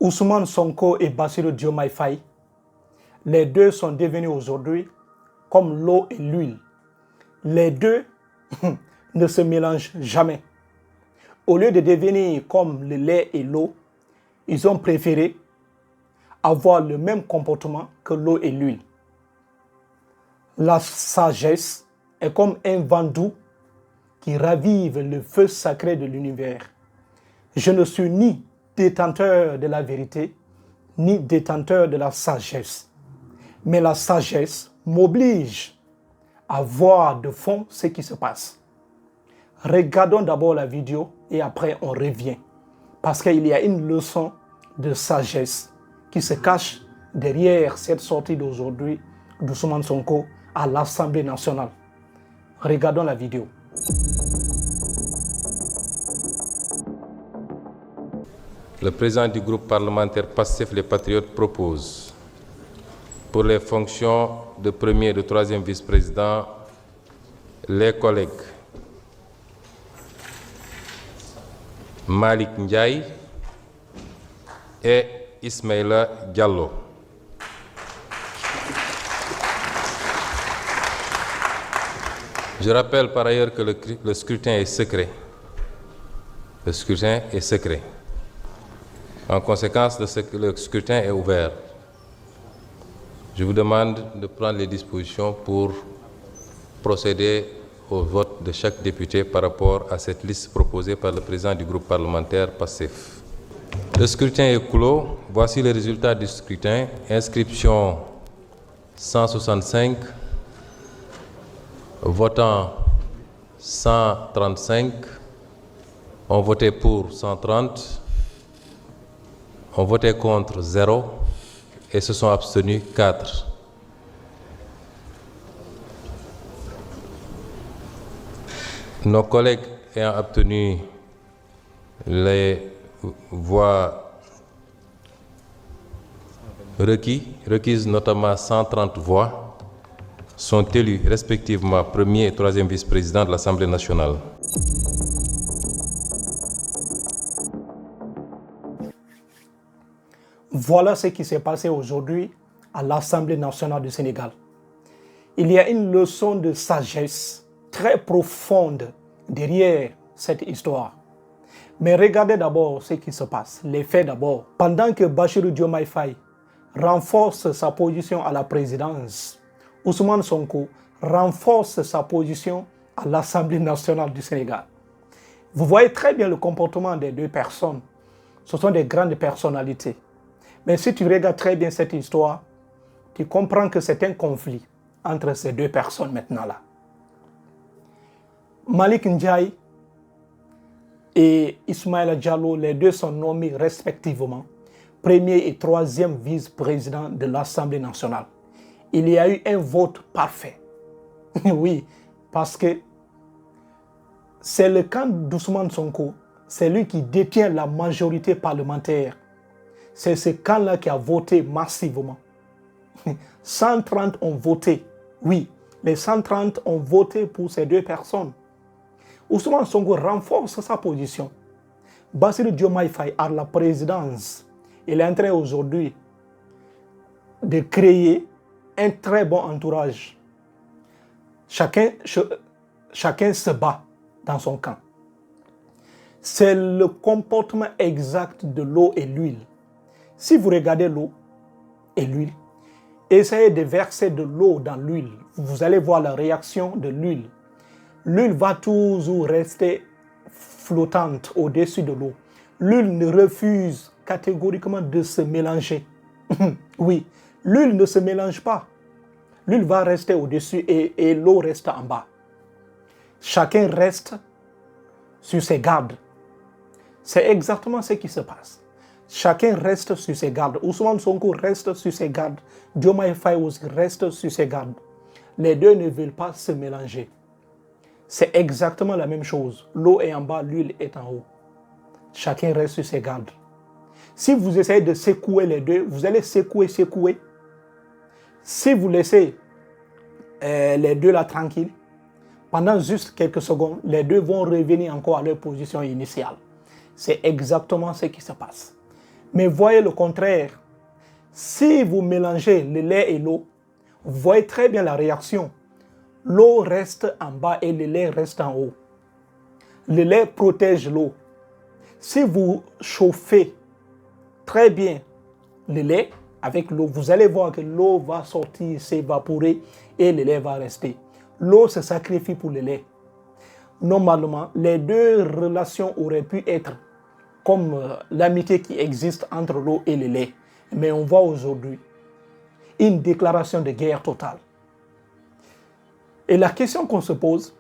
Ousmane Sonko et Bassirou Diomaye Faye, les deux sont devenus aujourd'hui comme l'eau et l'huile. Les deux ne se mélangent jamais. Au lieu de devenir comme le lait et l'eau, ils ont préféré avoir le même comportement que l'eau et l'huile. La sagesse est comme un vent doux qui ravive le feu sacré de l'univers. Je ne suis ni détenteur de la vérité, ni détenteur de la sagesse. Mais la sagesse m'oblige à voir de fond ce qui se passe. Regardons d'abord la vidéo et après on revient. Parce qu'il y a une leçon de sagesse qui se cache derrière cette sortie d'aujourd'hui d'Ousmane Sonko à l'Assemblée nationale. Regardons la vidéo. Le président du groupe parlementaire PASTEF Les Patriotes propose pour les fonctions de premier et de troisième vice-président les collègues Malik Ndiaye et Ismaïla Diallo. Je rappelle par ailleurs que le scrutin est secret. Le scrutin est secret. En conséquence, le scrutin est ouvert. Je vous demande de prendre les dispositions pour procéder au vote de chaque député par rapport à cette liste proposée par le président du groupe parlementaire PASTEF. Le scrutin est clos. Voici les résultats du scrutin. Inscription 165, votants 135, ont voté pour 130, ont voté contre 0 et se sont abstenus 4. Nos collègues ayant obtenu les voix requises, notamment 130 voix, sont élus respectivement premier et troisième vice-président de l'Assemblée nationale. Voilà ce qui s'est passé aujourd'hui à l'Assemblée nationale du Sénégal. Il y a une leçon de sagesse très profonde derrière cette histoire. Mais regardez d'abord ce qui se passe, les faits d'abord. Pendant que Bassirou Diomaye Faye renforce sa position à la présidence, Ousmane Sonko renforce sa position à l'Assemblée nationale du Sénégal. Vous voyez très bien le comportement des deux personnes. Ce sont des grandes personnalités. Mais si tu regardes très bien cette histoire, tu comprends que c'est un conflit entre ces deux personnes maintenant là. Malik Ndiaye et Ismaïla Diallo, les deux sont nommés respectivement premier et troisième vice-président de l'Assemblée nationale. Il y a eu un vote parfait. Oui, parce que c'est le camp d'Ousmane Sonko, c'est lui qui détient la majorité parlementaire. C'est ce camp-là qui a voté massivement. 130 ont voté. Oui, les 130 ont voté pour ces deux personnes. Ousmane Sonko renforce sa position. Bassirou Diomaye Faye à la présidence. Il est en train aujourd'hui de créer un très bon entourage. Chacun se bat dans son camp. C'est le comportement exact de l'eau et l'huile. Si vous regardez l'eau et l'huile, essayez de verser de l'eau dans l'huile. Vous allez voir la réaction de l'huile. L'huile va toujours rester flottante au-dessus de l'eau. L'huile ne refuse catégoriquement de se mélanger. Oui, l'huile ne se mélange pas. L'huile va rester au-dessus et l'eau reste en bas. Chacun reste sur ses gardes. C'est exactement ce qui se passe. Chacun reste sur ses gardes. Ousmane Sonko reste sur ses gardes. Diomaye Faye aussi reste sur ses gardes. Les deux ne veulent pas se mélanger. C'est exactement la même chose. L'eau est en bas, l'huile est en haut. Chacun reste sur ses gardes. Si vous essayez de secouer les deux, vous allez secouer. Si vous laissez les deux là tranquilles, pendant juste quelques secondes, les deux vont revenir encore à leur position initiale. C'est exactement ce qui se passe. Mais voyez le contraire. Si vous mélangez le lait et l'eau, vous voyez très bien la réaction. L'eau reste en bas et le lait reste en haut. Le lait protège l'eau. Si vous chauffez très bien le lait avec l'eau, vous allez voir que l'eau va sortir, s'évaporer et le lait va rester. L'eau se sacrifie pour le lait. Normalement, les deux relations auraient pu être comme l'amitié qui existe entre l'eau et le lait. Mais on voit aujourd'hui une déclaration de guerre totale. Et la question qu'on se pose,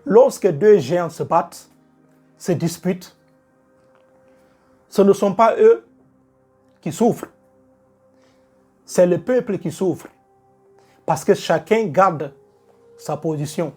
lorsque deux géants se battent, se disputent, ce ne sont pas eux qui souffrent, c'est le peuple qui souffre. Parce que chacun garde sa position.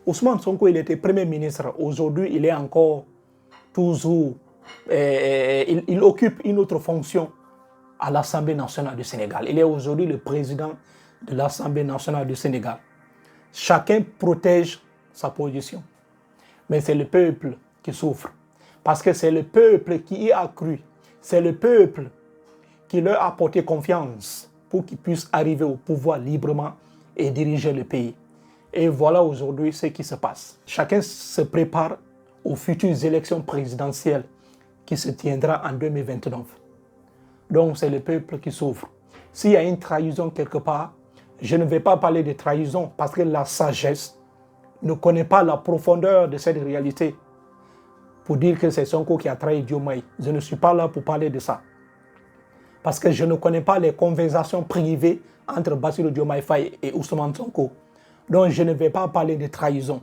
Ousmane Sonko, il était Premier ministre. Aujourd'hui, il est encore toujours... il occupe une autre fonction à l'Assemblée nationale du Sénégal. Il est aujourd'hui le président de l'Assemblée nationale du Sénégal. Chacun protège sa position. Mais c'est le peuple qui souffre. Parce que c'est le peuple qui y a cru. C'est le peuple qui leur a porté confiance pour qu'ils puissent arriver au pouvoir librement et diriger le pays. Et voilà aujourd'hui ce qui se passe. Chacun se prépare aux futures élections présidentielles qui se tiendra en 2029. Donc c'est le peuple qui souffre. S'il y a une trahison quelque part, je ne vais pas parler de trahison parce que la sagesse ne connaît pas la profondeur de cette réalité. Pour dire que c'est Sonko qui a trahi Diomaye, je ne suis pas là pour parler de ça. Parce que je ne connais pas les conversations privées entre Bassirou Diomaye Faye et Ousmane Sonko. Donc je ne vais pas parler de trahison.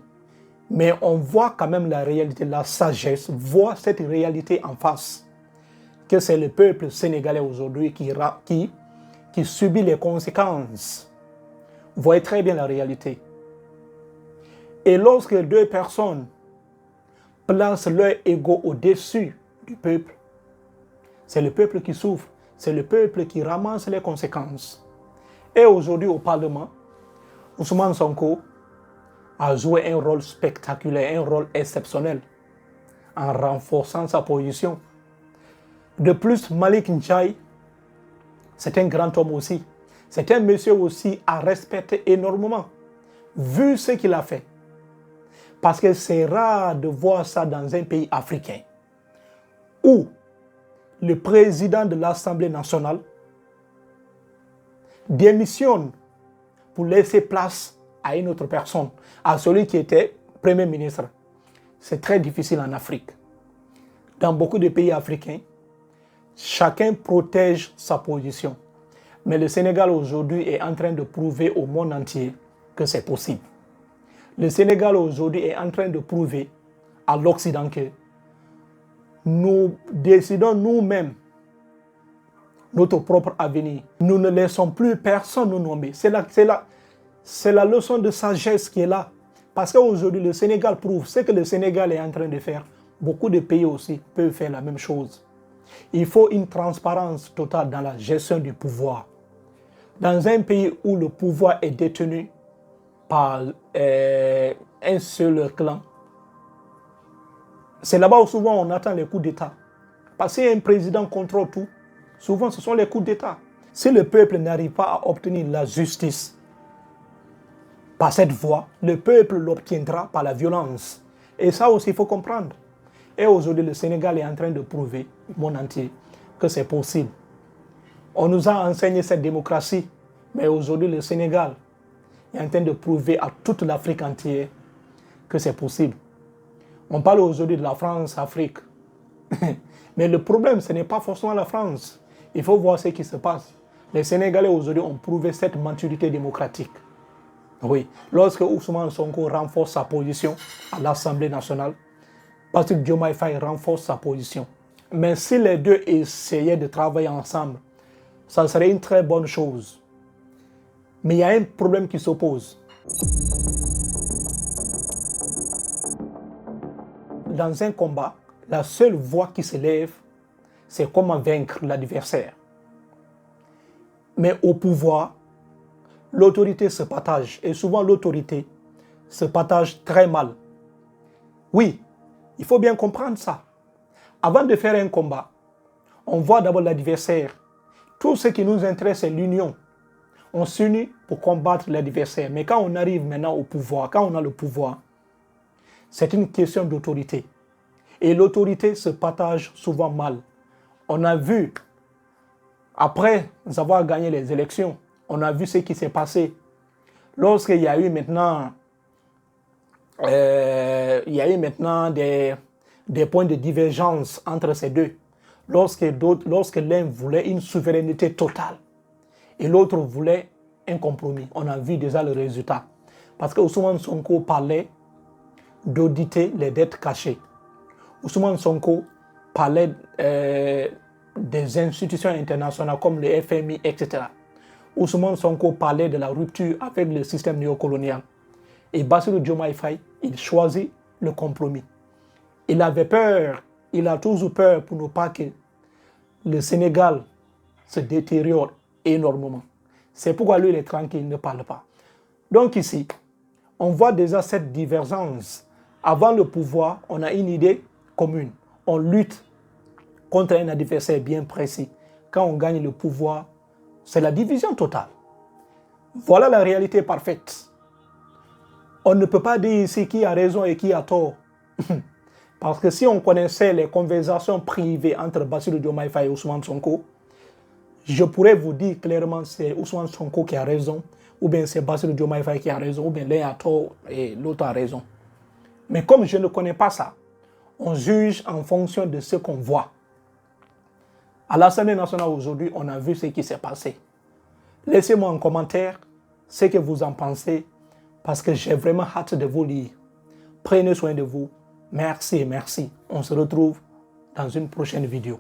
Mais on voit quand même la réalité, la sagesse, voit cette réalité en face. Que c'est le peuple sénégalais aujourd'hui qui subit les conséquences. Vous voyez très bien la réalité. Et lorsque deux personnes placent leur ego au-dessus du peuple, c'est le peuple qui souffre, c'est le peuple qui ramasse les conséquences. Et aujourd'hui au Parlement, Ousmane Sonko a joué un rôle spectaculaire, un rôle exceptionnel en renforçant sa position. De plus, Malick Ndiaye, c'est un grand homme aussi. C'est un monsieur aussi à respecter énormément, vu ce qu'il a fait. Parce que c'est rare de voir ça dans un pays africain, où le président de l'Assemblée nationale démissionne pour laisser place à une autre personne, à celui qui était Premier ministre. C'est très difficile en Afrique. Dans beaucoup de pays africains, chacun protège sa position. Mais le Sénégal aujourd'hui est en train de prouver au monde entier que c'est possible. Le Sénégal aujourd'hui est en train de prouver à l'Occident que nous décidons nous-mêmes notre propre avenir. Nous ne laissons plus personne nous nommer. C'est la leçon de sagesse qui est là. Parce qu'aujourd'hui, le Sénégal prouve ce que le Sénégal est en train de faire. Beaucoup de pays aussi peuvent faire la même chose. Il faut une transparence totale dans la gestion du pouvoir. Dans un pays où le pouvoir est détenu par un seul clan, c'est là-bas où souvent on attend les coups d'État. Parce qu'un président contrôle tout, souvent ce sont les coups d'État. Si le peuple n'arrive pas à obtenir la justice par cette voie, le peuple l'obtiendra par la violence. Et ça aussi, il faut comprendre. Et aujourd'hui, le Sénégal est en train de prouver au monde entier que c'est possible. On nous a enseigné cette démocratie, mais aujourd'hui, le Sénégal est en train de prouver à toute l'Afrique entière que c'est possible. On parle aujourd'hui de la France-Afrique. Mais le problème, ce n'est pas forcément la France. Il faut voir ce qui se passe. Les Sénégalais aujourd'hui ont prouvé cette maturité démocratique. Oui, lorsque Ousmane Sonko renforce sa position à l'Assemblée nationale, parce que Diomaye Faye renforce sa position. Mais si les deux essayaient de travailler ensemble, ça serait une très bonne chose. Mais il y a un problème qui s'oppose. Dans un combat, la seule voie qui se lève, c'est comment vaincre l'adversaire. Mais au pouvoir, l'autorité se partage. Et souvent, l'autorité se partage très mal. Oui, il faut bien comprendre ça. Avant de faire un combat, on voit d'abord l'adversaire. Tout ce qui nous intéresse, c'est l'union. On s'unit pour combattre l'adversaire. Mais quand on arrive maintenant au pouvoir, quand on a le pouvoir, c'est une question d'autorité. Et l'autorité se partage souvent mal. On a vu, après avoir gagné les élections, on a vu ce qui s'est passé. Lorsqu'il y a eu maintenant, des points de divergence entre ces deux. Lorsque l'un voulait une souveraineté totale et l'autre voulait un compromis. On a vu déjà le résultat. Parce que Ousmane Sonko parlait d'auditer les dettes cachées. Ousmane Sonko parlait des institutions internationales comme le FMI, etc. Ousmane Sonko parlait de la rupture avec le système néocolonial. Et Bassirou Diomaye Faye, il choisit le compromis. Il avait peur, il a toujours peur pour ne pas que le Sénégal se détériore énormément. C'est pourquoi lui, il est tranquille, il ne parle pas. Donc ici, on voit déjà cette divergence. Avant le pouvoir, on a une idée commune. On lutte contre un adversaire bien précis. Quand on gagne le pouvoir, c'est la division totale. Voilà la réalité parfaite. On ne peut pas dire ici qui a raison et qui a tort. Parce que si on connaissait les conversations privées entre Bassirou Diomaye Faye et Ousmane Sonko, je pourrais vous dire clairement c'est Ousmane Sonko qui a raison, ou bien c'est Bassirou Diomaye Faye qui a raison, ou bien l'un a tort et l'autre a raison. Mais comme je ne connais pas ça, on juge en fonction de ce qu'on voit. À l'Assemblée nationale aujourd'hui, on a vu ce qui s'est passé. Laissez-moi en commentaire ce que vous en pensez, parce que j'ai vraiment hâte de vous lire. Prenez soin de vous. Merci et merci. On se retrouve dans une prochaine vidéo.